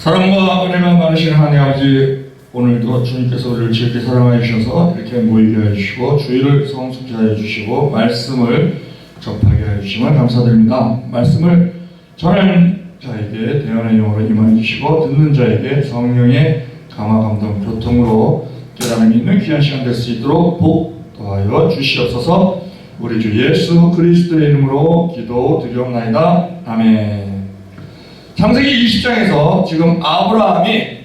사랑과 은혜가 많으신 하나님 아버지, 오늘도 주님께서 우리를 지극히 사랑하여 주셔서 이렇게 모이게 하여 주시고 주의를 성숙케 하여 주시고 말씀을 접하게 하여 주심을 감사드립니다. 말씀을 전하는 자에게 대언의 영으로 임하여 주시고 듣는 자에게 성령의 감화 감동 교통으로 깨달음이 있는 귀한 시간 될 수 있도록 복 더하여 주시옵소서. 우리 주 예수 그리스도의 이름으로 기도드리옵나이다. 아멘. 창세기 20장에서 지금 아브라함이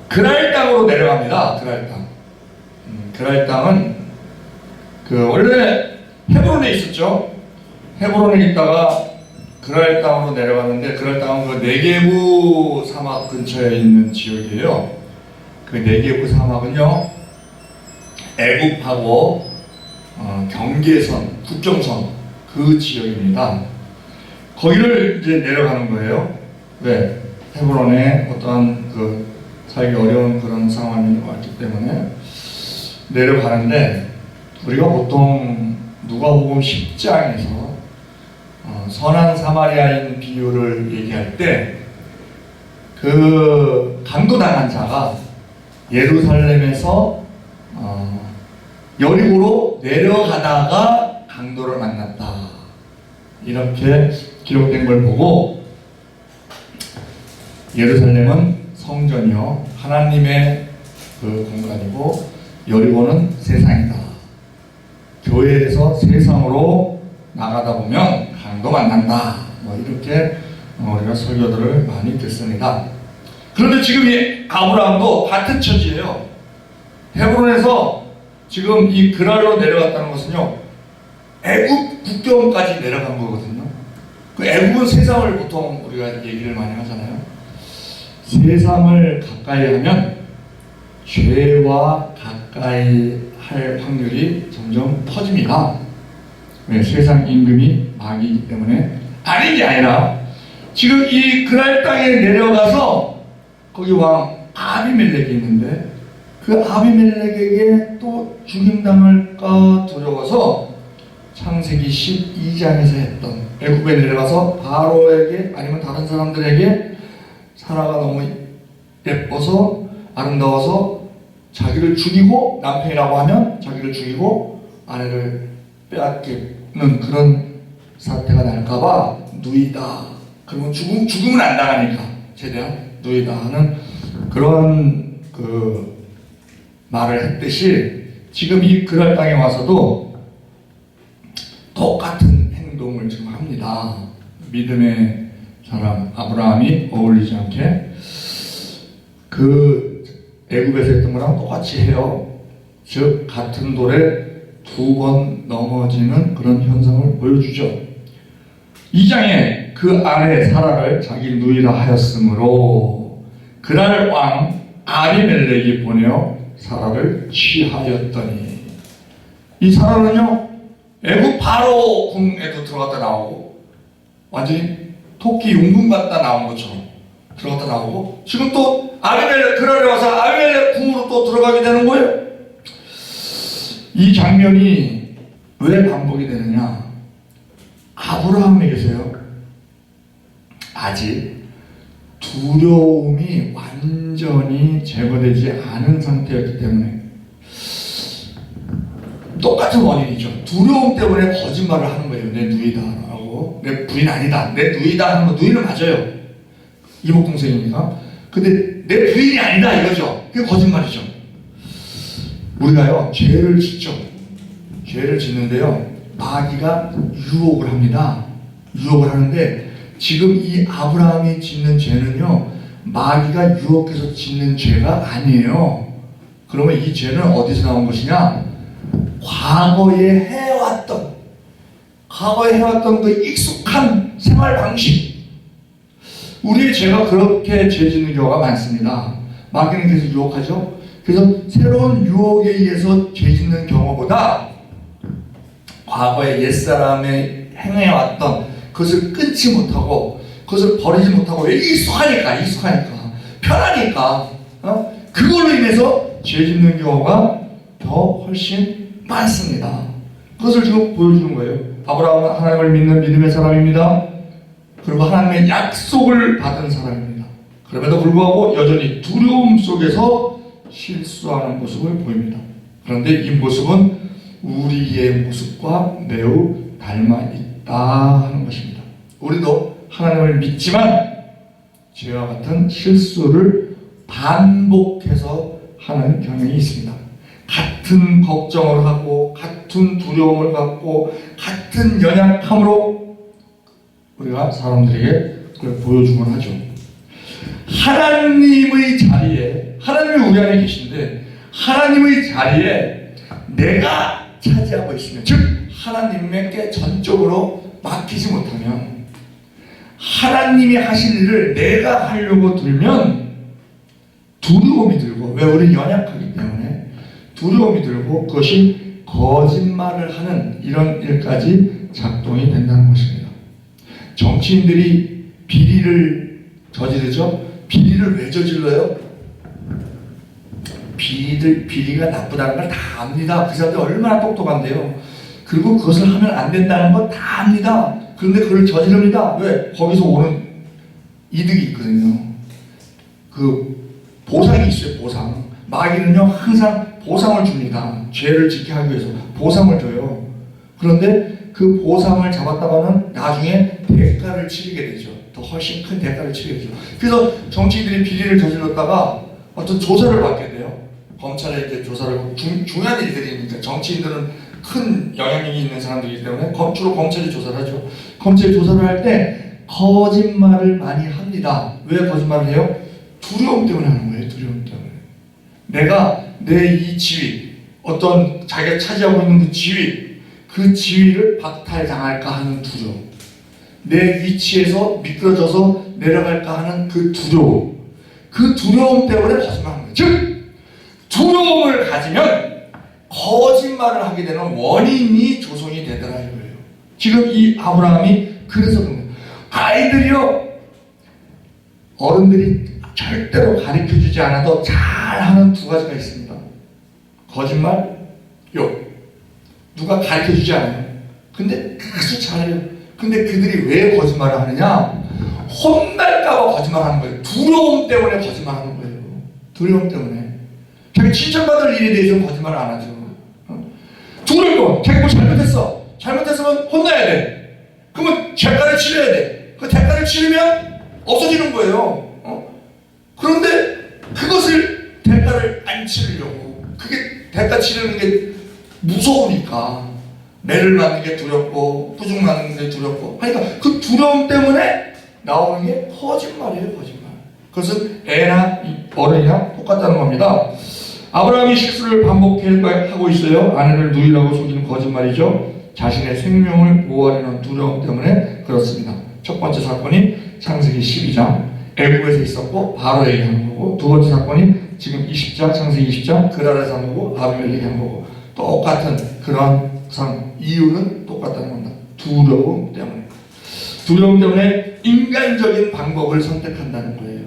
그랄 땅으로 내려갑니다. 그랄 땅. 그랄 땅은 원래 헤브론에 있었죠. 헤브론에 있다가 그랄 땅으로 내려갔는데, 그랄 땅은 그 네게부 사막 근처에 있는 지역이에요. 그 네게부 사막은요, 애굽하고 경계선, 국경선 그 지역입니다. 거기를 이제 내려가는 거예요. 왜? 헤브론에 어떠한 살기 어려운 그런 상황이 왔기 때문에 내려가는데, 우리가 보통 누가복음 10장에서 선한 사마리아인 비유를 얘기할 때 그 강도당한 자가 예루살렘에서 여리고로 내려가다가 강도를 만났다, 이렇게 기록된 걸 보고, 예루살렘은 성전이요 하나님의 그 공간이고 여리고는 세상이다. 교회에서 세상으로 나가다 보면 강도 만난다. 이렇게 우리가 설교들을 많이 듣습니다. 그런데 지금 이 아브라함도 같은 처지예요. 헤브론에서 지금 이 그랄로 내려갔다는 것은요, 애굽 국경까지 내려간 거거든요. 그 애굽은 세상을 보통 우리가 얘기를 많이 하잖아요. 세상을 가까이 하면 죄와 가까이 할 확률이 점점 커집니다. 왜? 세상 임금이 마귀이기 때문에. 아닌 게 아니라 지금 이 그랄 땅에 내려가서 거기 왕 아비멜렉이 있는데, 그 아비멜렉에게 또 죽임당할까 두려워서 창세기 12장에서 했던, 애굽에 내려가서 바로에게 아니면 다른 사람들에게 사라가 너무 예뻐서 아름다워서 자기를 죽이고, 남편이라고 하면 자기를 죽이고 아내를 빼앗기는 그런 사태가 날까봐 누이다. 그러면 죽음은 안 당하니까 최대한 누이다 하는 그런 말을 했듯이, 지금 이 그랄 땅에 와서도 똑같은 행동을 지금 합니다. 믿음의 사람 아브라함이 어울리지 않게 그 애굽에서 했던 거랑 똑같이 해요. 즉 같은 돌에 두 번 넘어지는 그런 현상을 보여주죠. 2장에 그 아내 사라를 자기 누이라 하였으므로 그날 왕 아비멜렉이 보내어 사라를 취하였더니, 이 사라는요 애굽 바로 궁에도 들어갔다 나오고, 완전히 토끼 용궁 갔다 나온 것처럼 들어갔다 나오고, 지금 또 아비멜렉 그날에 와서 아비멜렉 궁으로 또 들어가게 되는 거예요. 이 장면이 왜 반복이 되느냐? 아브라함에게서요 아직 두려움이 완전히 제거되지 않은 상태였기 때문에, 똑같은 원인이죠. 두려움 때문에 거짓말을 하는 거예요. 내 누이다라고. 내 부인 아니다. 내 누이다 하는 거, 누이는 맞아요. 이복 동생이니까. 근데 내 부인이 아니다 이거죠. 그게 거짓말이죠. 우리가요 죄를 짓죠. 죄를 짓는데요 마귀가 유혹을 합니다. 유혹을 하는데, 지금 이 아브라함이 짓는 죄는요 마귀가 유혹해서 짓는 죄가 아니에요. 그러면 이 죄는 어디서 나온 것이냐? 과거에 해왔던 그 익숙한 생활 방식. 우리의 죄가 그렇게 죄 짓는 경우가 많습니다. 마귀는 계속 유혹하죠. 그래서 새로운 유혹에 의해서 죄 짓는 경우보다 과거에 옛사람의 행해왔던 그것을 끊지 못하고, 그것을 버리지 못하고, 왜? 익숙하니까 편하니까 그걸로 인해서 죄 짓는 경우가 더 훨씬 많습니다. 그것을 지금 보여주는 거예요. 아브라함은 하나님을 믿는 믿음의 사람입니다. 그리고 하나님의 약속을 받은 사람입니다. 그럼에도 불구하고 여전히 두려움 속에서 실수하는 모습을 보입니다. 그런데 이 모습은 우리의 모습과 매우 닮아 있다 하는 것입니다. 우리도 하나님을 믿지만 죄와 같은 실수를 반복해서 하는 경향이 있습니다. 같은 걱정을 하고 같은 두려움을 갖고 같은 연약함으로 우리가 사람들에게 그걸 보여주곤 하죠. 하나님의 자리에, 하나님이 우리 안에 계신데 하나님의 자리에 내가 차지하고 있으면, 즉 하나님께 전적으로 맡기지 못하면, 하나님이 하실 일을 내가 하려고 들면 두려움이 들고, 왜 우리는 연약하기 때문에 두려움이 들고 그것이 거짓말을 하는 이런 일까지 작동이 된다는 것입니다. 정치인들이 비리를 저지르죠. 비리를 왜 저질러요? 비리가 나쁘다는 걸 다 압니다. 그 사람들 얼마나 똑똑한데요. 그리고 그것을 하면 안 된다는 거 다 압니다. 그런데 그걸 저지릅니다. 왜? 거기서 오는 이득이 있거든요. 그 보상이 있어요. 보상. 마귀는요 항상 보상을 줍니다. 죄를 지키게 하기 위해서 보상을 줘요. 그런데 그 보상을 잡았다가는 나중에 대가를 치르게 되죠. 더 훨씬 큰 대가를 치르게 되죠. 그래서 정치인들이 비리를 저질렀다가 어떤 조사를 받게 돼요. 검찰에 이렇게 조사를 하고 중요한 일들이니까, 정치인들은 큰 영향력이 있는 사람들이기 때문에 주로 검찰이 조사를 하죠. 검찰이 조사를 할 때 거짓말을 많이 합니다. 왜 거짓말을 해요? 두려움 때문에 하는 거예요. 두려움 때문에. 내가 내 이 지위, 어떤 자기가 차지하고 있는 그 지위를 박탈당할까 하는 두려움, 내 위치에서 미끄러져서 내려갈까 하는 그 두려움, 그 두려움 때문에 거짓말하는 거예요. 즉 두려움을 가지면 거짓말을 하게 되는 원인이 조성이 되더라 이거예요. 지금 이 아브라함이 그래서 그런 거예요. 아이들이요, 어른들이 절대로 가르쳐주지 않아도 잘하는 두 가지가 있습니다. 거짓말, 욕. 누가 가르쳐주지 않아요. 근데 아주 잘해요. 근데 그들이 왜 거짓말을 하느냐? 혼날까봐 거짓말하는 거예요. 두려움 때문에 거짓말하는 거예요. 두려움 때문에. 자기 칭찬받을 일에 대해서는 거짓말을 안 하죠. 두려워. 자기 뭐 잘못했으면 혼나야 돼. 그러면 대가를 치러야 돼. 그 대가를 치르면 없어지는 거예요. 그런데 그것을 대가를 안 치르려고, 그게 대가 치르는 게 무서우니까, 매를 맞는 게 두렵고 부중 맞는 게 두렵고 하니까 그 두려움 때문에 나오는 게 거짓말이에요. 거짓말. 그것은 애나 어른이나 똑같다는 겁니다. 아브라함이 실수를 반복하고 있어요. 아내를 누이라고 속이는 거짓말이죠. 자신의 생명을 보호하려는 두려움 때문에 그렇습니다. 첫 번째 사건이 창세기 12장 애굽에서 있었고 바로에게 한 거고, 두 번째 사건이 지금 20장 창세기 20장 그랄에서 한 거고 아비멜렉에게 한 거고, 똑같은 그런 이유는 똑같다는 겁니다. 두려움 때문에. 두려움 때문에 인간적인 방법을 선택한다는 거예요.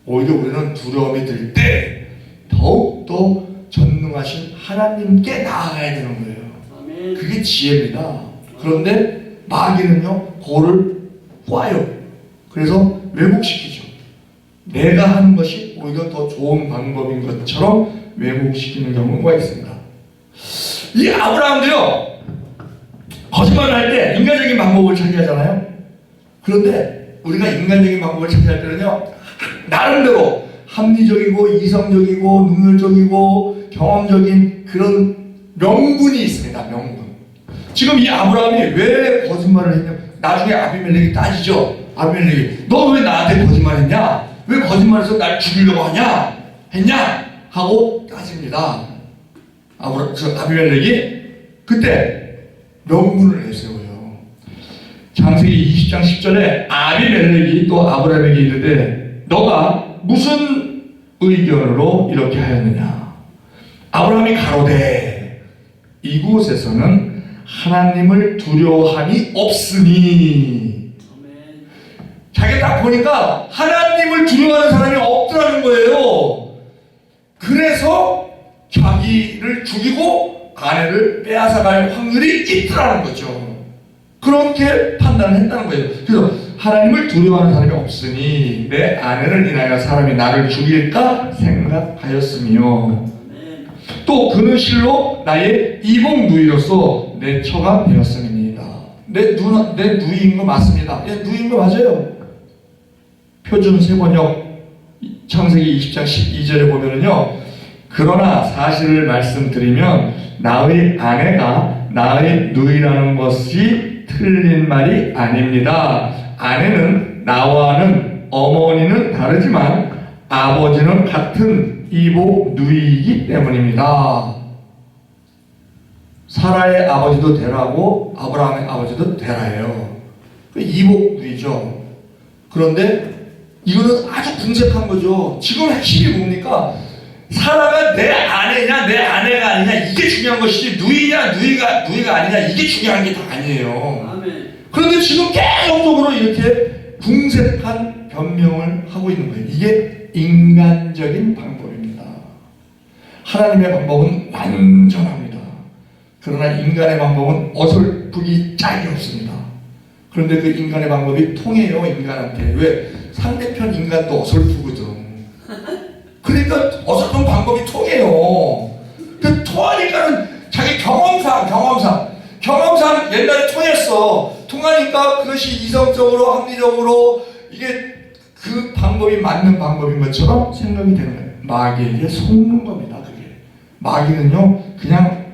오히려 우리는 두려움이 들 때 더욱더 전능하신 하나님께 나아가야 되는 거예요. 그게 지혜입니다. 그런데 마귀는요 그거를 꽈요. 그래서 왜곡시키죠. 내가 하는 것이 오히려 더 좋은 방법인 것처럼 왜곡시키는 경우가 있습니다. 이 아브라함도요 거짓말을 할 때 인간적인 방법을 차지하잖아요. 그런데 우리가 인간적인 방법을 차지할 때는요 나름대로 합리적이고 이성적이고 능률적이고 경험적인 그런 명분이 있습니다. 명분. 지금 이 아브라함이 왜 거짓말을 했냐? 나중에 아비멜렉이 따지죠. 아비멜렉이 너 왜 나한테 거짓말했냐? 왜 거짓말해서 날 죽이려고 했냐? 하고 따집니다. 아비멜렉이 그때 명분을 내세워요. 창세기 20장 10절에 아비멜렉이 또 아브라함에게 이르되 너가 무슨 의견으로 이렇게 하였느냐? 아브라함이 가로되 이곳에서는 하나님을 두려워함이 없으니. 자기가 딱 보니까 하나님을 두려워하는 사람이 없더라는 거예요. 그래서 자기를 죽이고 아내를 빼앗아갈 확률이 있더라는 거죠. 그렇게 판단을 했다는 거예요. 그래서 하나님을 두려워하는 사람이 없으니 내 아내를 인하여 사람이 나를 죽일까 생각하였으며 또 그는 실로 나의 이복 누이로서 내 처가 되었음이니이다. 내 누이인 거 맞습니다. 예, 누이인 거 맞아요. 표준 세번역 창세기 20장 12절에 보면은요, 그러나 사실을 말씀드리면 나의 아내가 나의 누이라는 것이 틀린 말이 아닙니다. 아내는 나와는 어머니는 다르지만 아버지는 같은 이복 누이이기 때문입니다. 사라의 아버지도 데라고 아브라함의 아버지도 데라예요. 이복 누이죠. 그런데 이거는 아주 궁색한 거죠. 지금 핵심이 뭡니까? 사라가 내 아내냐 내 아내가 아니냐 이게 중요한 것이지 누이냐 누이가 아니냐 이게 중요한 게 다 아니에요. 아멘. 그런데 지금 계속적으로 이렇게 궁색한 변명을 하고 있는 거예요. 이게 인간적인 방법입니다. 하나님의 방법은 완전합니다. 그러나 인간의 방법은 어설프기 짝이 없습니다. 그런데 그 인간의 방법이 통해요. 인간한테. 왜? 상대편 인간도 어설프거든. 그러니까 어설픈 방법이 통해요. 그 통하니까는 자기 경험상 옛날에 통했어. 통하니까 그것이 이성적으로 합리적으로 이게 그 방법이 맞는 방법인 것처럼 생각이 되는 거예요. 마귀에게 속는 겁니다. 그게 마귀는요 그냥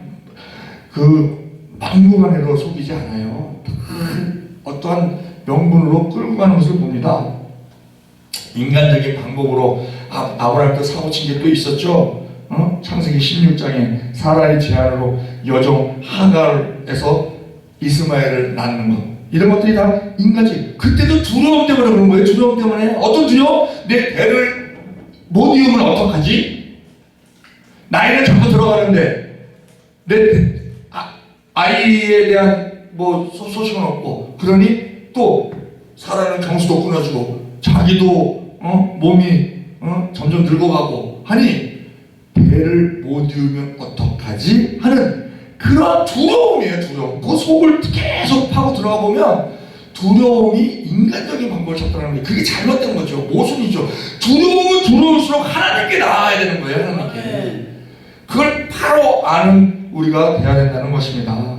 그 막무가내로 속이지 않아요. 어떠한 명분으로 끌고 가는 것을 봅니다. 인간적인 방법으로 아브라함도 사고친 게 또 있었죠. 창세기 16장에 사라의 제안으로 여종 하갈에서 이스마엘을 낳는 것, 이런 것들이 다 인간적. 그때도 두려움 때문에 그런 거예요. 두려움 때문에. 어떤 두려움? 내 배를 못 이으면 어떡하지? 나이는 자꾸 들어가는데 내 아이에 대한 소식은 없고, 그러니 또 사라는 경수도 끊어지고 자기도 몸이 점점 늙어가고 하니 배를 못 이으면 어떡하지? 하는 그런 두려움이에요. 두려움. 그 속을 계속 파고 들어가 보면 두려움이 인간적인 방법을 찾더라는 거예요. 그게 잘못된 거죠. 모순이죠. 두려움은 두려울수록 하나님께 나아야 되는 거예요. 하나님께. 그걸 바로 아는 우리가 돼야 된다는 것입니다.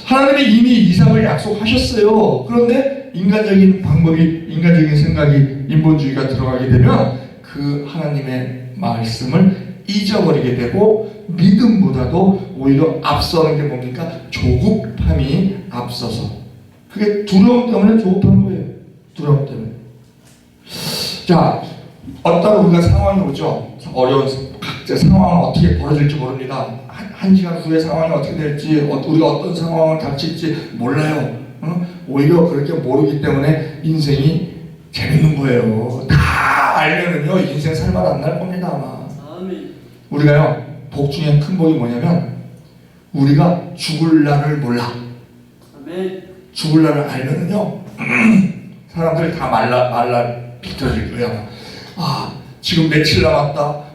하나님이 이미 이삭을 약속하셨어요. 그런데 인간적인 방법이, 인간적인 생각이, 인본주의가 들어가게 되면 그 하나님의 말씀을 잊어버리게 되고, 믿음보다도 오히려 앞서는 게 뭡니까? 조급함이 앞서서. 그게 두려움 때문에 조급한 거예요. 두려움 때문에. 자, 어떤 우리가 상황이 오죠. 어려운 각자 상황은 어떻게 벌어질지 모릅니다. 한 시간 후에 상황이 어떻게 될지, 우리가 어떤 상황을 닥칠지 몰라요. 오히려 그렇게 모르기 때문에 인생이 재밌는 거예요. 다 알면은요 인생 살맛 안 날 겁니다 아마. 우리가요 복 중에 큰 복이 뭐냐면 우리가 죽을 날을 몰라. 죽을 날을 알면은요 사람들이 다 말라 비틀어질 거예요. 아 지금 며칠 남았다.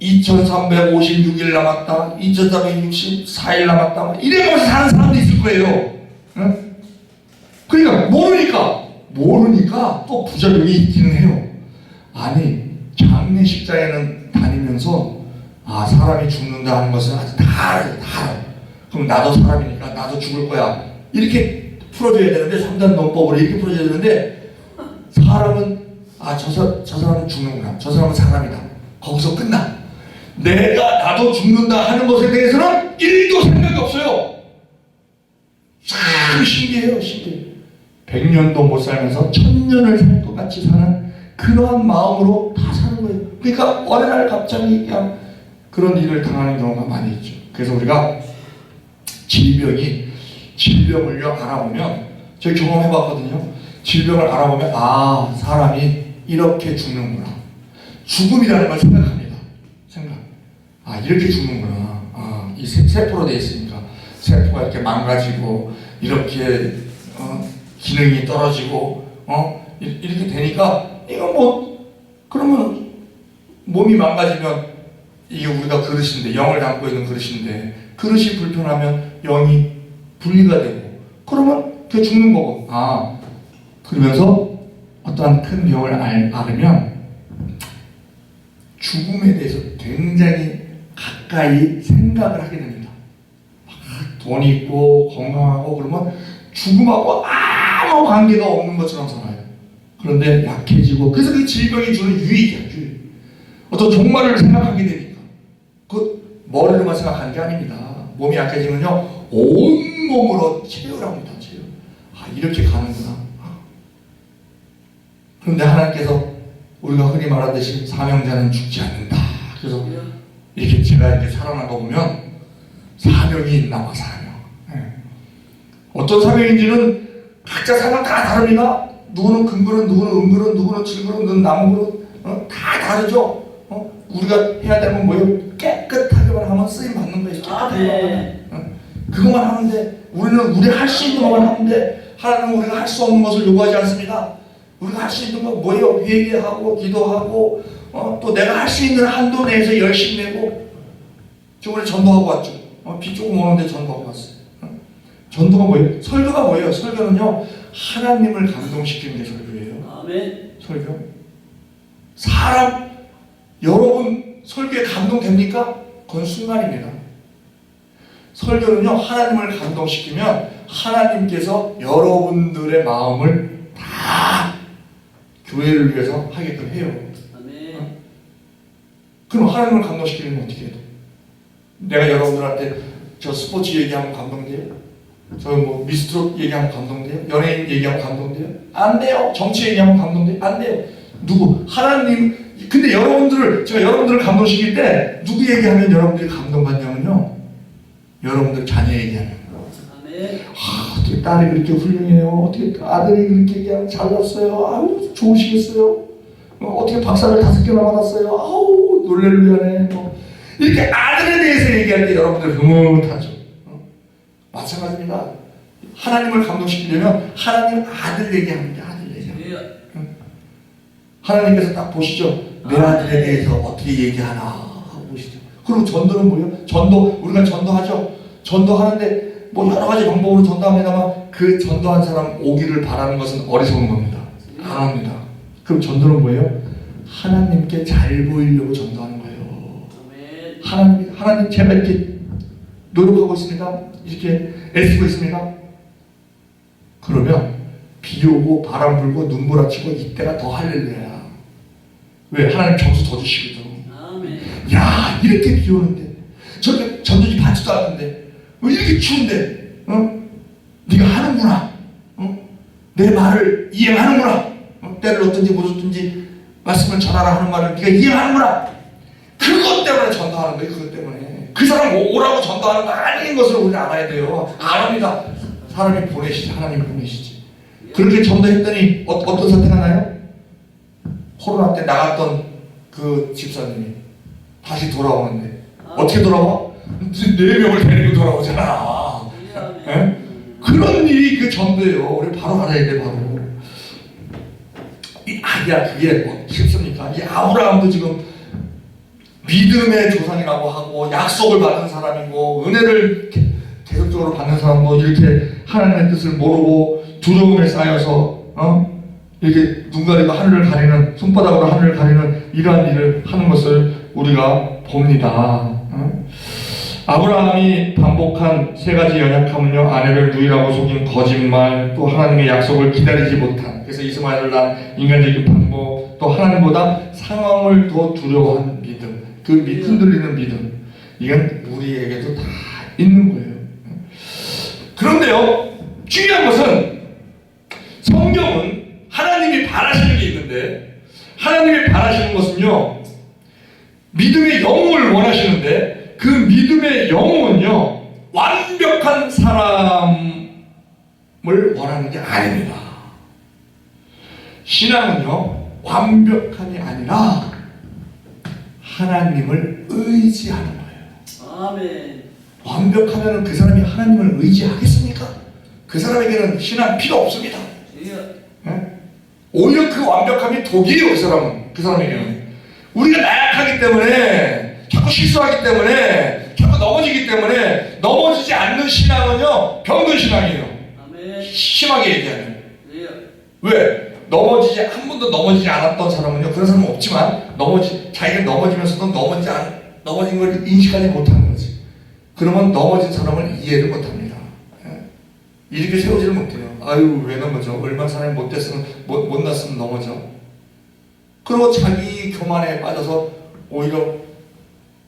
2356일 남았다. 2464일 남았다. 이래가면서 사는 사람도 있을 거예요. 응? 그러니까 모르니까 또 부작용이 있기는 해요. 아니 장례식장에는 다니면서 사람이 죽는다 하는 것은 아주 다 알아요. 그럼 나도 사람이니까 나도 죽을 거야. 이렇게 풀어줘야 되는데, 3단 논법으로 이렇게 풀어줘야 되는데, 사람은 저 사람은 죽는구나. 저 사람은 사람이다. 거기서 끝나. 나도 죽는다 하는 것에 대해서는 1도 생각이 없어요. 참 신기해요. 100년도 못 살면서 1000년을 살 것 같이 사는 그러한 마음으로 다 사는 거예요. 그러니까 어느 날 갑자기 그냥 그런 일을 당하는 경우가 많이 있죠. 그래서 우리가 질병을 알아보면, 제가 경험해봤거든요. 질병을 알아보면 사람이 이렇게 죽는구나. 죽음이라는 걸 생각합니다. 이렇게 죽는구나. 이 세포로 되어 있으니까 세포가 이렇게 망가지고 이렇게 기능이 떨어지고 이렇게 되니까 이거 그러면 몸이 망가지면 이게 우리가 그릇인데, 영을 담고 있는 그릇인데 그릇이 불편하면 영이 분리가 되고, 그러면 그 죽는 거고. 그러면서 어떠한 큰 병을 앓으면 죽음에 대해서 굉장히 가까이 생각을 하게 됩니다. 돈이 있고 건강하고 그러면 죽음하고 아무 관계가 없는 것처럼 살아요. 그런데 약해지고, 그래서 그 질병이 주는 유익이야, 유익. 어떤 종말을 생각하게 되니까. 그 머리로만 생각하는 게 아닙니다. 몸이 약해지면요, 온 몸으로 체혈을 합니다. 체혈. 이렇게 가는구나. 그런데 하나님께서 우리가 흔히 말하듯이 사명자는 죽지 않는다. 그래서 이렇게 제가 이렇게 살아난 거 보면 사명이 있나 봐, 사명. 어떤 사명인지는 각자 사명 다 다릅니다. 누구는 금그릇, 누구는 은그릇, 누구는 질그릇, 누구는 나무그릇, 다 다르죠. 우리가 해야 되는 건 뭐예요? 깨끗하게만 하면 쓰임 받는 거예요. 깨끗하게만 하면. 그것만 하는데, 우리는 우리 할 수 있는 것만 하는데, 하나님은 우리가 할 수 없는 것을 요구하지 않습니다. 우리가 할 수 있는 건 뭐예요? 회개하고 기도하고, 또 내가 할 수 있는 한도 내에서 열심히 내고. 저번에 전도하고 왔죠. 비 조금 오는데 전도하고 왔어요. 전도가 뭐예요? 설교가 뭐예요? 설교는요, 하나님을 감동시키는 게 설교예요. 아멘. 설교. 사람, 여러분 설교에 감동됩니까? 그건 순간입니다. 설교는요, 하나님을 감동시키면 하나님께서 여러분들의 마음을 다 교회를 위해서 하게끔 해요. 아멘. 그럼 하나님을 감동시키려면 어떻게 해야 돼? 내가 여러분들한테 저 스포츠 얘기하면 감동돼요? 저 뭐 미스트롯 얘기하면 감동돼요? 연예인 얘기하면 감동돼요? 안 돼요. 정치 얘기하면 감동돼요? 안 돼요. 누구? 하나님. 근데 제가 여러분들을 감동시킬 때 누구 얘기하면 여러분들이 감동받냐면요, 여러분들 자녀 얘기하면. 아멘. 어떻게 딸이 그렇게 훌륭해요? 어떻게 아들이 그렇게 얘기하면 잘났어요? 아우 좋으시겠어요? 어떻게 박사를 5개나 받았어요? 아우 놀랄루야네. 이렇게 아들에 대해서 얘기할 때 여러분들 흐뭇하죠. 마찬가지입니다. 하나님을 감동시키려면 하나님 아들 얘기하는 게 아들 얘기합니다. 하나님께서 딱 보시죠. 내 아들에 대해서 어떻게 얘기하나 하고 보시죠. 그리고 전도는 뭐예요? 우리가 전도하죠. 전도하는데 뭐 여러 가지 방법으로 전도합니다만, 그 전도한 사람 오기를 바라는 것은 어리석은 겁니다. 안 합니다. 그럼 전도는 뭐예요? 하나님께 잘 보이려고 전도하는 거예요. 하나님 제가 이렇게 노력하고 있습니다. 이렇게 애쓰고 있습니다. 그러면 비 오고 바람 불고 눈물 아치고 이때가 더 할렐루야야. 왜? 하나님 점수 더 주시거든. 아멘. 야, 이렇게 비 오는데, 저렇게 전도지 받지도 않는데, 이렇게 추운데, 네가 하는구나. 내 말을 이행하는구나. 때를 얻든지 못 얻든지 말씀을 전하라 하는 말을 네가 이행하는구나. 그것 때문에 전도하는 거예요. 그것 때문에. 그 사람 오라고 전도하는 거 아닌 것을 우리는 알아야 돼요. 안 합니다. 사람이 보내시지, 하나님이 보내시지. 그렇게 전도했더니 어떤 사태가 나요? 코로나 때 나갔던 그 집사님이 다시 돌아오는데, 어떻게 돌아와? 4명을 데리고 돌아오잖아. 네? 그런 일이 그 전도예요. 우리 바로 알아야 돼, 바로. 그게 뭐 쉽습니까? 이 아브라함도 지금 믿음의 조상이라고 하고, 약속을 받은 사람이고, 은혜를 계속적으로 받는 사람도 이렇게 하나님의 뜻을 모르고 두려움에 쌓여서 이렇게 눈 가리고 하늘을 가리는, 손바닥으로 하늘을 가리는 이러한 일을 하는 것을 우리가 봅니다. 아브라함이 반복한 3가지 연약함은요, 아내를 누이라고 속인 거짓말, 또 하나님의 약속을 기다리지 못한, 그래서 이스마엘을 낳은 인간적인 방법, 또 하나님보다 상황을 더 두려워한 믿음, 그 흔들리는 믿음, 이건 우리에게도 다 있는 거예요. 그런데요, 중요한 것은 성경은 하나님이 바라시는 게 있는데, 하나님이 바라시는 것은요, 믿음의 영웅을 원하시는데, 그 믿음의 영웅은요, 완벽한 사람을 원하는 게 아닙니다. 신앙은요, 완벽함이 아니라 하나님을 의지하는 거예요. 아멘. 완벽하면 그 사람이 하나님을 의지하겠습니까? 그 사람에게는 신앙 필요 없습니다. 네? 오히려 그 완벽함이 독이에요. 그 사람에게는. 우리가 나약하기 때문에, 자꾸 실수하기 때문에, 자꾸 넘어지기 때문에, 넘어지지 않는 신앙은요, 병든 신앙이에요. 아멘. 심하게 얘기하면. 왜요? 왜? 한 번도 넘어지지 않았던 사람은요, 그런 사람은 없지만, 자기가 넘어지면서도 넘어진 걸 인식하지 못하는 거지. 그러면 넘어진 사람을 이해를 못합니다. 이렇게 세우지를 못해요. 아유, 왜 넘어져? 얼마나 사람이 못났으면 넘어져. 그리고 자기 교만에 빠져서 오히려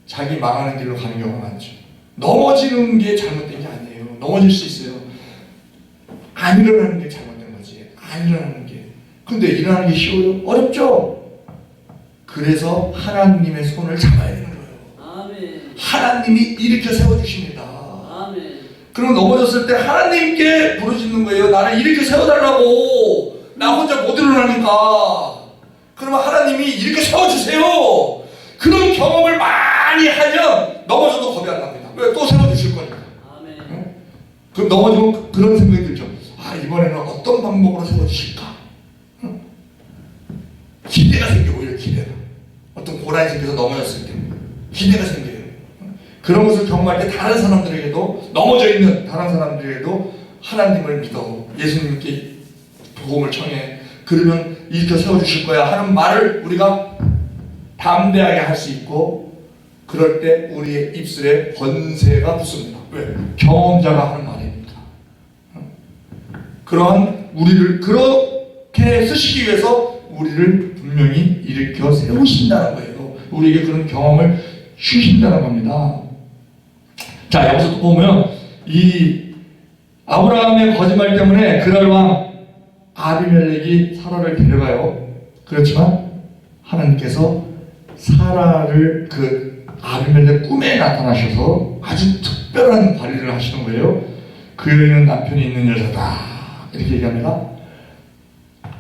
자기 망하는 길로 가는 경우가 많죠. 넘어지는 게 잘못된 게 아니에요. 넘어질 수 있어요. 안 일어나는 게 잘못된 거지. 안 일어나는 게. 근데 일어나는 게 쉬워요? 어렵죠? 그래서 하나님의 손을 잡아야 되는 거예요. 아멘. 하나님이 일으켜 세워주십니다. 아멘. 그럼 넘어졌을 때 하나님께 부르짖는 거예요. 나를 일으켜 세워달라고. 나 혼자 못 일어나니까. 그러면 하나님이 일으켜 세워주세요. 그런 경험을 많이 하면 넘어져도 겁이 안 납니다. 왜? 또 세워주실 거니까. 아멘. 응? 그럼 넘어지면 그런 생각이 들죠. 아, 이번에는 어떤 방법으로 세워주실까? 응? 기대가 생겨. 오히려 기대가. 어떤 고난이 생겨서 넘어졌을 때 기대가 생겨요. 그런 것을 경험할 때 다른 사람들에게도, 넘어져 있는 다른 사람들에게도 하나님을 믿어, 예수님께 도움을 청해, 그러면 일으켜 세워주실 거야 하는 말을 우리가 담대하게 할 수 있고, 그럴 때 우리의 입술에 권세가 붙습니다. 왜? 경험자가 하는 말이니까. 그러한 우리를 그렇게 쓰시기 위해서 우리를 분명히 일으켜 세우신다는 거예요. 우리에게 그런 경험을 주신다는 겁니다. 자, 여기서 또 보면 이 아브라함의 거짓말 때문에 그랄 왕 아비멜렉이 사라를 데려가요. 그렇지만 하나님께서 사라를 그 아비멜렉 꿈에 나타나셔서 아주 특별한 관리를 하시는 거예요. 그 여인은 남편이 있는 여자다, 이렇게 얘기합니다.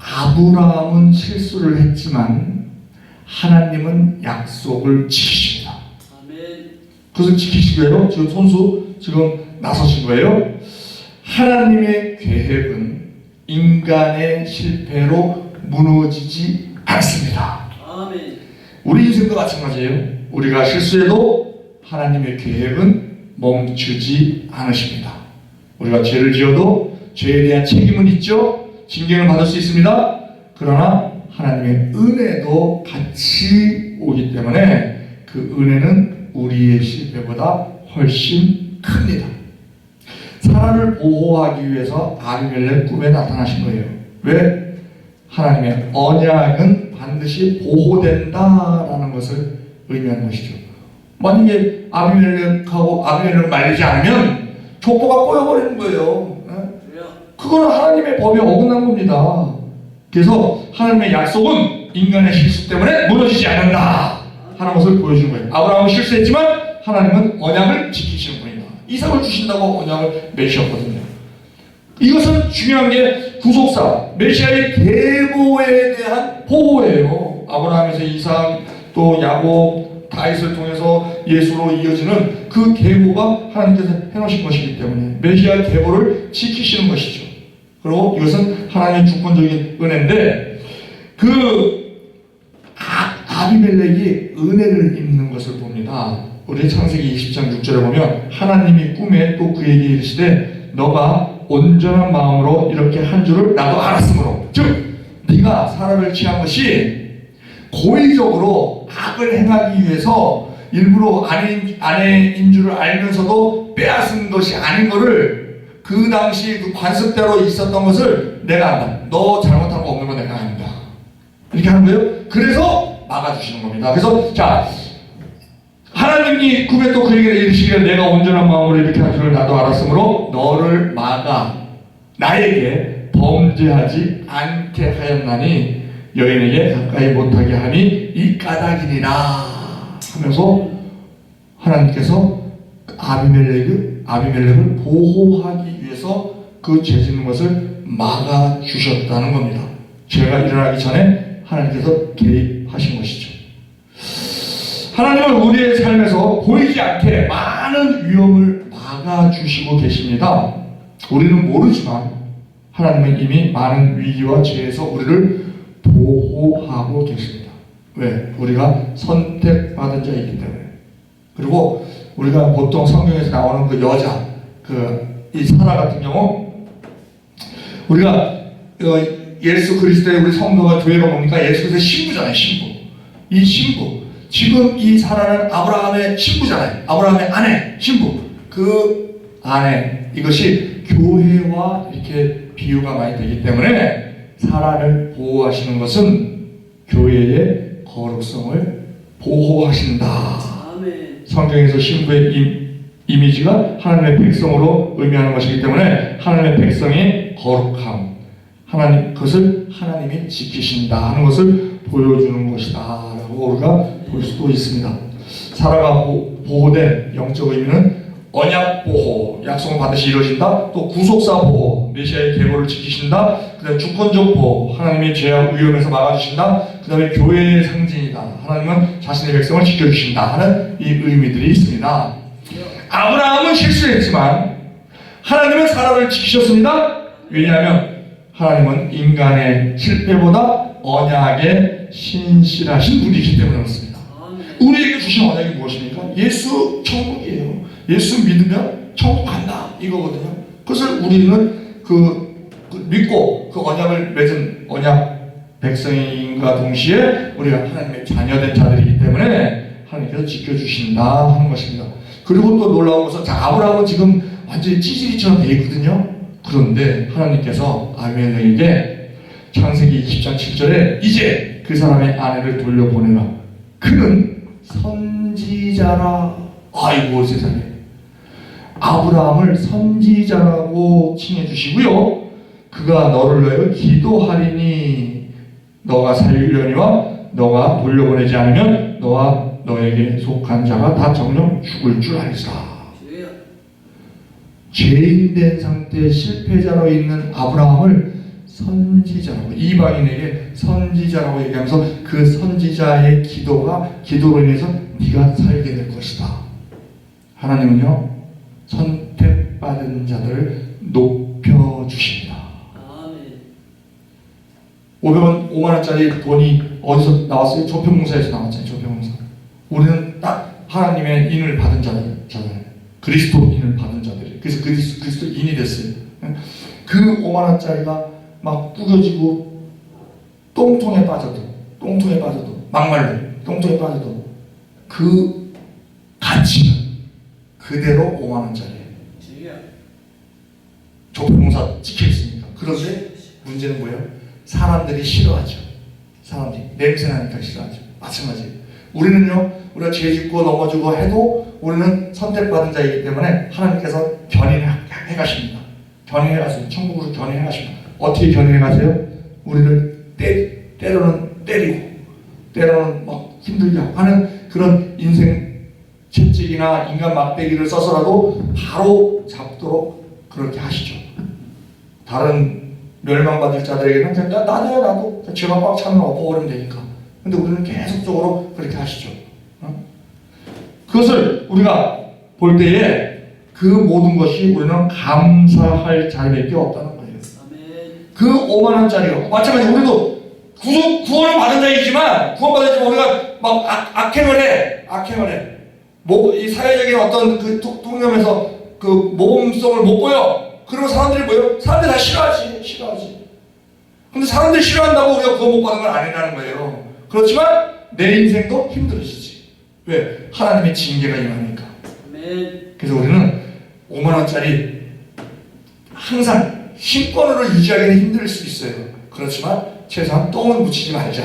아브라함은 실수를 했지만 하나님은 약속을 지키십니다. 아멘. 그것을 지키시고요. 지금 손수 나서신 거예요. 하나님의 계획은 인간의 실패로 무너지지 않습니다. 아멘. 우리 인생도 마찬가지예요. 우리가 실수해도 하나님의 계획은 멈추지 않으십니다. 우리가 죄를 지어도 죄에 대한 책임은 있죠. 징계를 받을 수 있습니다. 그러나 하나님의 은혜도 같이 오기 때문에 그 은혜는 우리의 실패보다 훨씬 큽니다. 사라를 보호하기 위해서 아비멜렉 꿈에 나타나신 거예요. 왜? 하나님의 언약은 반드시 보호된다라는 것을 의미하는 것이죠. 만약에 아비멜렉을 말리지 않으면 족보가 꼬여버리는 거예요. 그거는 하나님의 법에 어긋난 겁니다. 그래서 하나님의 약속은 인간의 실수 때문에 무너지지 않는다 하는 것을 보여주는 거예요. 아브라함은 실수했지만 하나님은 언약을 지키시는 분이다. 이삭을 주신다고 언약을 맺으셨거든요. 이것은 중요한 게 구속사, 메시아의 계보에 대한 보호예요. 아브라함에서 이삭, 또 야곱, 다윗을 통해서 예수로 이어지는 그 계보가 하나님께서 해놓으신 것이기 때문에 메시아의 계보를 지키시는 것이죠. 그리고 이것은 하나님의 주권적인 은혜인데, 그 아비멜렉이 은혜를 입는 것을 봅니다. 우리 창세기 20장 6절에 보면 하나님이 꿈에 또 그에게 이르시되 너가 온전한 마음으로 이렇게 한 줄을 나도 알았으므로, 즉 네가 사라를 취한 것이 고의적으로 악을 행하기 위해서 일부러 아내인 줄을 알면서도 빼앗은 것이 아닌 것을, 그 당시 그 관습대로 있었던 것을 내가 안다. 너 잘못한 거 없는 거 내가 안다. 이렇게 하는 거예요. 그래서 막아주시는 겁니다. 그래서 자, 하나님이 꿈에 또 그에게 이르시기를 내가 온전한 마음으로 이렇게 한 줄을 나도 알았으므로 너를 막아 나에게 범죄하지 않게 하였나니 여인에게 가까이 못하게 하니 이 까닭이니라 하면서 하나님께서 아비멜렉을 보호하기 위해서 그 죄 짓는 것을 막아주셨다는 겁니다. 죄가 일어나기 전에 하나님께서 개입하신 것이죠. 하나님은 우리의 삶에서 보이지 않게 많은 위험을 막아주시고 계십니다. 우리는 모르지만 하나님은 이미 많은 위기와 죄에서 우리를 보호하고 계십니다. 왜? 우리가 선택받은 자이기 때문에. 그리고 우리가 보통 성경에서 나오는 그 여자, 이 사라 같은 경우, 우리가 예수 그리스도의 우리 성도가 교회가 뭡니까? 예수 그리스도의 신부잖아요. 신부. 이 신부. 지금 이 사라는 아브라함의 신부잖아요. 아브라함의 아내, 신부. 그 아내. 이것이 교회와 이렇게 비유가 많이 되기 때문에 사라를 보호하시는 것은 교회의 거룩성을 보호하신다. 아멘. 성경에서 신부의 이미지가 하나님의 백성으로 의미하는 것이기 때문에 하나님의 백성이 거룩함, 하나님 그것을 하나님이 지키신다 하는 것을 보여주는 것이다라고 우리가 볼 수도 있습니다. 사라가 보호된 영적 의미는 언약 보호, 약속은 반드시 이루어진다. 또 구속사 보호, 메시아의 계보를 지키신다. 그다음에 주권적 보호, 하나님의 죄악 위험에서 막아주신다. 그다음에 교회의 상징이다. 하나님은 자신의 백성을 지켜주신다 하는 이 의미들이 있습니다. 아브라함은 실수했지만 하나님은 사라를 지키셨습니다. 왜냐하면 하나님은 인간의 실패보다 언약에 신실하신 분이기 때문에 그렇습니다. 우리에게 주신 언약이 무엇입니까? 예수 천국이에요. 예수 믿으면 천국 간다 이거거든요. 그것을 우리는 믿고 그 언약을 맺은 언약 백성인과 동시에 우리가 하나님의 자녀된 자들이기 때문에 하나님께서 지켜주신다 하는 것입니다. 그리고 또 놀라운 것은 아브라함은 지금 완전히 찌질이처럼 되어 있거든요. 그런데 하나님께서 아비멜렉에게 창세기 20장 7절에 이제 그 사람의 아내를 돌려보내라. 그는 선지자라. 아이고 세상에. 아브라함을 선지자라고 칭해 주시고요. 그가 너를 위하여 기도하리니 너가 살려니와 너가 돌려보내지 않으면 너와 너에게 속한 자가 다 정령 죽을 줄 알자. 죄인된 상태 실패자로 있는 아브라함을 선지자라고, 이방인에게 선지자라고 얘기하면서 그 선지자의 기도로 인해서 네가 살게 될 것이다. 하나님은요 선택받은 자들을 높여주십니다. 500원, 5만원짜리 돈이 어디서 나왔어요? 조평공사에서 나왔잖아요. 조평공사. 우리는 딱 하나님의 인을 받은 자잖아요. 그리스도인을 받은 자들이. 그래서 그리스도인이 됐어요. 그 5만원짜리가 막 뿌겨지고 똥통에 빠져도 막말로 똥통에 빠져도 그 가치는 그대로 5만원짜리예요. 조평공사 찍혀있으니까. 그런데 문제는 뭐예요? 사람들이 싫어하죠. 사람들이 냄새나니까 싫어하죠. 마찬가지예요. 우리가 죄 짓고 넘어지고 해도 우리는 선택받은 자이기 때문에 하나님께서 견인해 가십니다. 견인해 가세요. 천국으로 견인해 가십니다. 어떻게 견인해 가세요? 우리를 때로는 때리고 때로는 막 힘들게 하는 그런 인생 채찍이나 인간 막대기를 써서라도 바로 잡도록 그렇게 하시죠. 다른 멸망받을 자들에게는 그냥 나도 죄만 꽉 차면 엎어버리면 되니까. 근데 우리는 계속적으로 그렇게 하시죠. 그것을 우리가 볼 때에 그 모든 것이 우리는 감사할 자리밖에 없다는 거예요. 그 5만원짜리요. 마찬가지로 우리도 구원을 받은 자이지만 우리가 막 악행을 해. 이 사회적인 어떤 그 통념에서 그 모범성을 못 보여. 그리고 사람들이 뭐예요? 사람들이 다 싫어하지. 근데 사람들이 싫어한다고 우리가 구원 못 받는 건 아니라는 거예요. 그렇지만 내 인생도 힘들어지지. 왜? 하나님의 징계가 임하니까. 그래서 우리는 5만원짜리 항상 신권으로 유지하기는 힘들 수 있어요. 그렇지만 최소한 똥은 묻히지 말자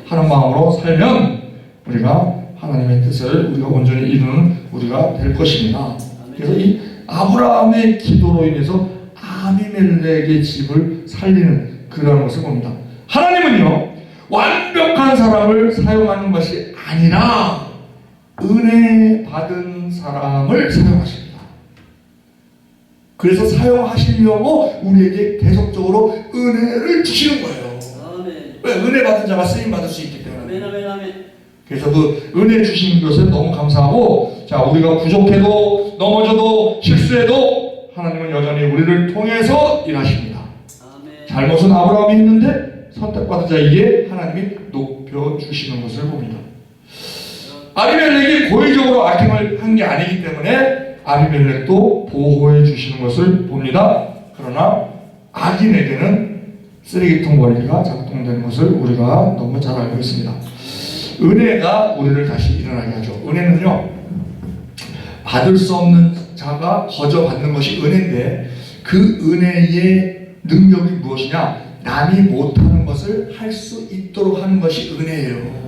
하는 마음으로 살면 우리가 하나님의 뜻을 우리가 온전히 이루는 우리가 될 것입니다. 그래서 이 아브라함의 기도로 인해서 아비멜렉의 집을 살리는 그러한 것을 봅니다. 하나님은요 완벽한 사람을 사용하는 것이 아니라 은혜 받은 사람을 사용하십니다. 그래서 사용하시려고 우리에게 계속적으로 은혜를 주시는 거예요. 왜? 은혜 받은 자가 쓰임 받을 수 있기 때문에. 그래서 그 은혜 주신 것에 너무 감사하고, 자, 우리가 부족해도 넘어져도 실수해도 하나님은 여전히 우리를 통해서 일하십니다. 잘못은 아브라함이 했는데 선택받은 자에게 하나님이 높여주시는 것을 봅니다. 아비멜렉이 고의적으로 악행을 한 게 아니기 때문에 아비멜렉도 보호해 주시는 것을 봅니다. 그러나 악인에게는 쓰레기통 원리가 작동되는 것을 우리가 너무 잘 알고 있습니다. 은혜가 우리를 다시 일어나게 하죠. 은혜는요, 받을 수 없는 자가 거저 받는 것이 은혜인데, 그 은혜의 능력이 무엇이냐? 남이 못하는 것을 할 수 있도록 하는 것이 은혜예요.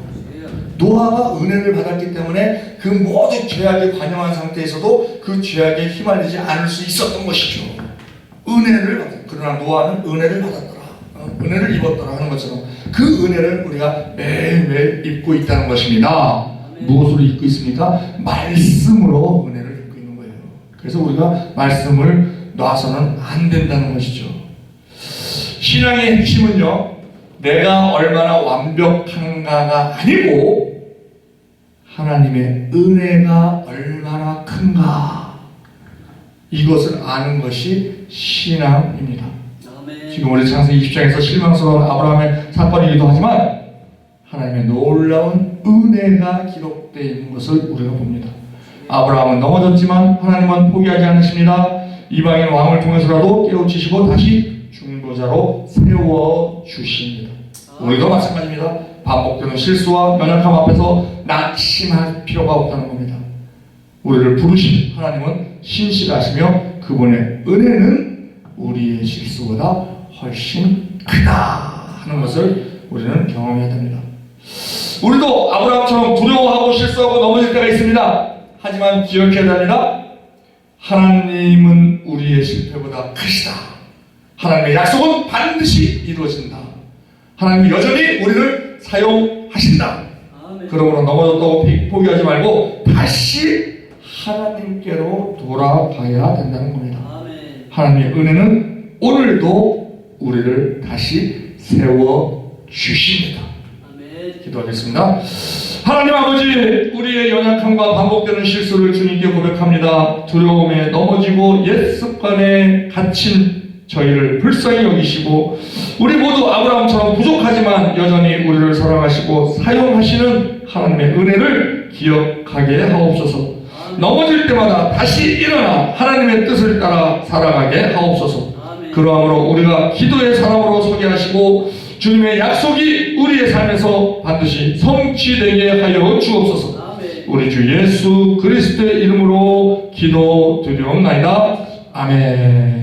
노아가 은혜를 받았기 때문에 그 모든 죄악에 관영한 상태에서도 그 죄악에 휘말리지 않을 수 있었던 것이죠. 은혜를 받았다. 그러나 노아는 은혜를 받았더라, 은혜를 입었더라 하는 것처럼 그 은혜를 우리가 매일매일 입고 있다는 것입니다. 무엇으로 입고 있습니까? 말씀으로 은혜를 입고 있는 거예요. 그래서 우리가 말씀을 놔서는 안 된다는 것이죠. 신앙의 핵심은요, 내가 얼마나 완벽한가가 아니고 하나님의 은혜가 얼마나 큰가, 이것을 아는 것이 신앙입니다. 아멘. 지금 우리 창세기 20장에서 실망스러운 아브라함의 사건이기도 하지만 하나님의 놀라운 은혜가 기록되어 있는 것을 우리가 봅니다. 아브라함은 넘어졌지만 하나님은 포기하지 않으십니다. 이방인 왕을 통해서라도 깨우치시고 다시 중보자로 세워주십니다. 우리도 마찬가지입니다. 반복되는 실수와 연약함 앞에서 낙심할 필요가 없다는 겁니다. 우리를 부르신 하나님은 신실하시며 그분의 은혜는 우리의 실수보다 훨씬 크다 하는 것을 우리는 경험해야 됩니다. 우리도 아브라함처럼 두려워하고 실수하고 넘어질 때가 있습니다. 하지만 기억해야 됩니다. 하나님은 우리의 실패보다 크시다. 하나님의 약속은 반드시 이루어진다. 하나님은 여전히 우리를 사용하신다. 아멘. 그러므로 넘어졌다고 포기하지 말고 다시 하나님께로 돌아가야 된다는 겁니다. 아멘. 하나님의 은혜는 오늘도 우리를 다시 세워주십니다. 아멘. 기도하겠습니다. 하나님 아버지, 우리의 연약함과 반복되는 실수를 주님께 고백합니다. 두려움에 넘어지고 옛 습관에 갇힌 저희를 불쌍히 여기시고, 우리 모두 아브라함처럼 부족하지만 여전히 우리를 사랑하시고 사용하시는 하나님의 은혜를 기억하게 하옵소서. 넘어질 때마다 다시 일어나 하나님의 뜻을 따라 살아가게 하옵소서. 아멘. 그러함으로 우리가 기도의 사람으로 서게 하시고 주님의 약속이 우리의 삶에서 반드시 성취되게 하여 주옵소서. 아멘. 우리 주 예수 그리스도의 이름으로 기도드리옵나이다. 아멘.